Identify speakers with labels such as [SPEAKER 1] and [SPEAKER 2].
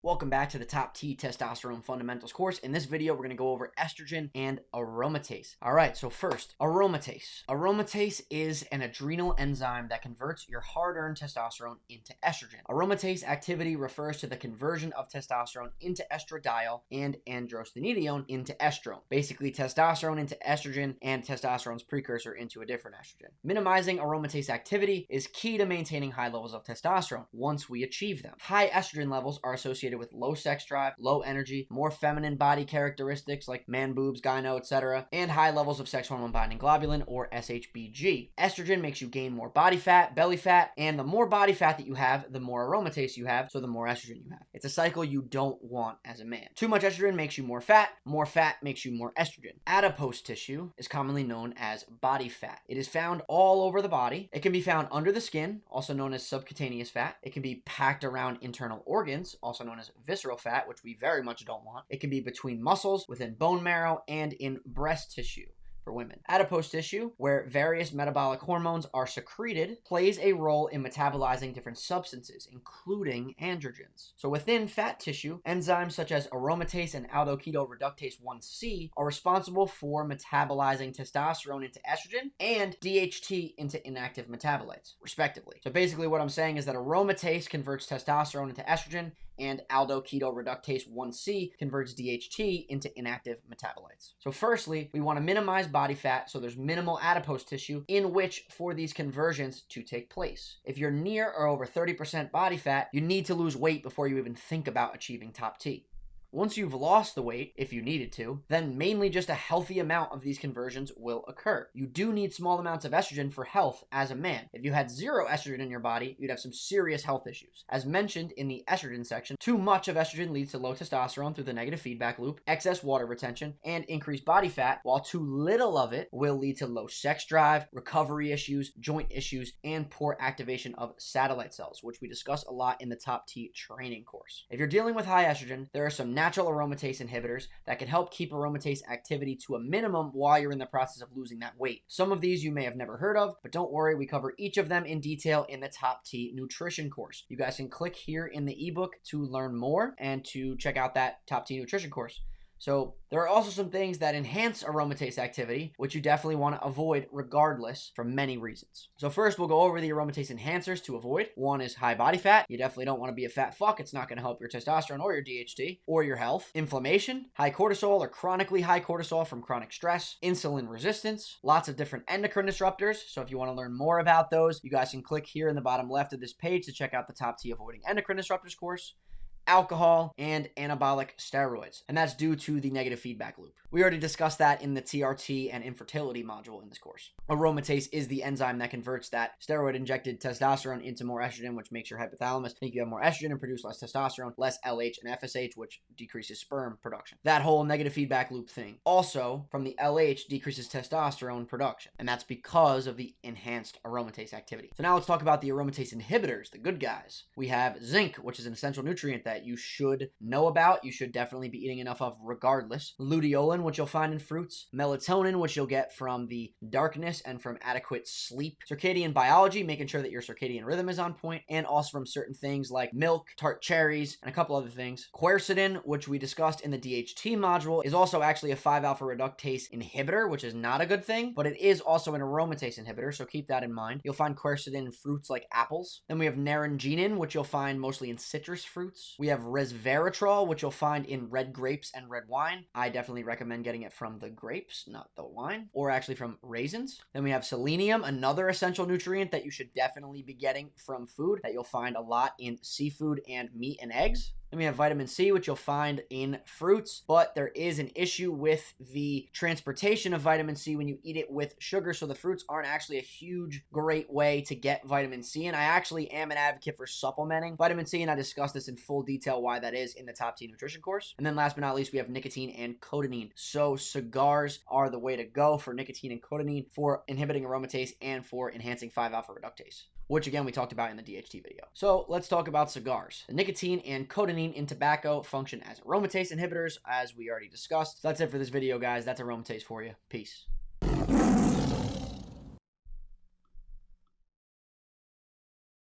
[SPEAKER 1] Welcome back to the Top T Testosterone Fundamentals course. In this video, we're going to go over estrogen and aromatase. All right, so first, aromatase. Aromatase is an adrenal enzyme that converts your hard-earned testosterone into estrogen. Aromatase activity refers to the conversion of testosterone into estradiol and androstenedione into estrone. Basically, testosterone into estrogen and testosterone's precursor into a different estrogen. Minimizing aromatase activity is key to maintaining high levels of testosterone once we achieve them. High estrogen levels are associated with low sex drive, low energy, more feminine body characteristics like man boobs, gyno, etc., and high levels of sex hormone binding globulin or SHBG. Estrogen makes you gain more body fat, belly fat, and the more body fat that you have, the more aromatase you have, so the more estrogen you have. It's a cycle you don't want as a man. Too much estrogen makes you more fat makes you more estrogen. Adipose tissue is commonly known as body fat. It is found all over the body. It can be found under the skin, also known as subcutaneous fat. It can be packed around internal organs, also known as visceral fat, which we very much don't want. It can be between muscles, within bone marrow, and in breast tissue for women. Adipose tissue, where various metabolic hormones are secreted, plays a role in metabolizing different substances, including androgens. So within fat tissue, enzymes such as aromatase and aldoketo reductase 1C are responsible for metabolizing testosterone into estrogen and DHT into inactive metabolites, respectively. So basically what I'm saying is that aromatase converts testosterone into estrogen and aldoketo reductase 1C converts DHT into inactive metabolites. So firstly, we want to minimize body fat so there's minimal adipose tissue in which for these conversions to take place. If you're near or over 30% body fat, you need to lose weight before you even think about achieving top T. Once you've lost the weight, if you needed to, then mainly just a healthy amount of these conversions will occur. You do need small amounts of estrogen for health as a man. If you had zero estrogen in your body, you'd have some serious health issues. As mentioned in the estrogen section, too much of estrogen leads to low testosterone through the negative feedback loop, excess water retention, and increased body fat, while too little of it will lead to low sex drive, recovery issues, joint issues, and poor activation of satellite cells, which we discuss a lot in the Top T training course. If you're dealing with high estrogen, there are some natural aromatase inhibitors that can help keep aromatase activity to a minimum while you're in the process of losing that weight. Some of these you may have never heard of, but don't worry, we cover each of them in detail in the Top T nutrition course. You guys can click here in the ebook to learn more and to check out that Top T nutrition course. So there are also some things that enhance aromatase activity, which you definitely want to avoid regardless for many reasons. So first, we'll go over the aromatase enhancers to avoid. One is high body fat. You definitely don't want to be a fat fuck. It's not going to help your testosterone or your DHT or your health. Inflammation, high cortisol or chronically high cortisol from chronic stress. Insulin resistance, lots of different endocrine disruptors. So if you want to learn more about those, you guys can click here in the bottom left of this page to check out the Top T Avoiding Endocrine Disruptors course. Alcohol, and anabolic steroids, and that's due to the negative feedback loop. We already discussed that in the TRT and infertility module in this course. Aromatase is the enzyme that converts that steroid-injected testosterone into more estrogen, which makes your hypothalamus think you have more estrogen and produce less testosterone, less LH and FSH, which decreases sperm production. That whole negative feedback loop thing. Also, from the LH decreases testosterone production, and that's because of the enhanced aromatase activity. So now let's talk about the aromatase inhibitors, the good guys. We have zinc, which is an essential nutrient that you should know about. You should definitely be eating enough of regardless. Luteolin, which you'll find in fruits. Melatonin, which you'll get from the darkness and from adequate sleep. Circadian biology, making sure that your circadian rhythm is on point, and also from certain things like milk, tart cherries, and a couple other things. Quercetin, which we discussed in the DHT module, is also actually a 5-alpha reductase inhibitor, which is not a good thing, but it is also an aromatase inhibitor, so keep that in mind. You'll find quercetin in fruits like apples. Then we have naringenin, which you'll find mostly in citrus fruits. We have resveratrol, which you'll find in red grapes and red wine. I definitely recommend getting it from the grapes, not the wine, or actually from raisins. Then we have selenium, another essential nutrient that you should definitely be getting from food that you'll find a lot in seafood and meat and eggs. Then we have vitamin C, which you'll find in fruits, but there is an issue with the transportation of vitamin C when you eat it with sugar, so the fruits aren't actually a huge, great way to get vitamin C, and I actually am an advocate for supplementing vitamin C, and I discussed this in full detail why that is in the Top T nutrition course. And then last but not least, we have nicotine and cotinine. So cigars are the way to go for nicotine and cotinine for inhibiting aromatase and for enhancing 5-alpha reductase, which again we talked about in the DHT video. So let's talk about cigars. The nicotine and cotinine in tobacco function as aromatase inhibitors, as we already discussed. So that's it for this video, guys. That's aromatase for you. Peace.